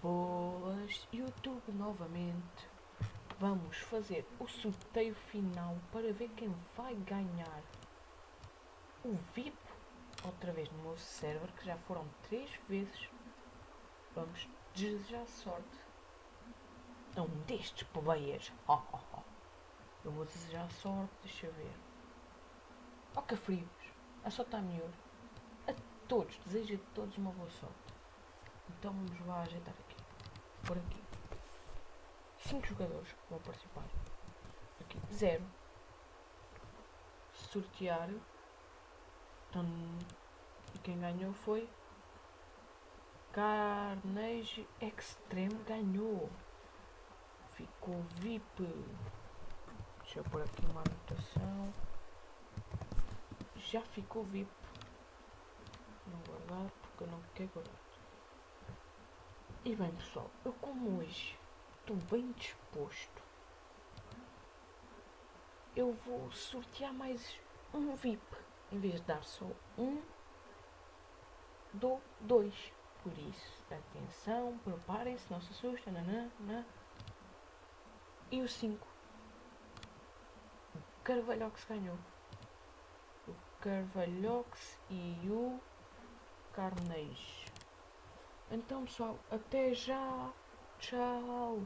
Boas, YouTube novamente. Vamos fazer o sorteio final para ver quem vai ganhar o VIP. Outra vez no meu server, que já foram 3 vezes. Vamos desejar sorte a um destes players. Eu vou desejar sorte, deixa eu ver. Ó que frios, a sorte está melhor. A todos, desejo a todos uma boa sorte. Então vamos lá ajeitar aqui. Por aqui. 5 jogadores que vão participar. Aqui, 0. Sortear. Então, e quem ganhou foi Carnage Extreme, ganhou. Ficou VIP. Deixa eu pôr aqui uma anotação. Já ficou VIP. Não guardar porque eu não quero guardar. E bem pessoal, eu como hoje estou bem disposto, eu vou sortear mais um VIP. Em vez de dar só um, dou 2. Por isso, atenção, preparem-se, não se assustem. Nanana. E o 5. O Carvalhox ganhou. O Carvalhox e o Carnage. Então pessoal, até já. Tchau.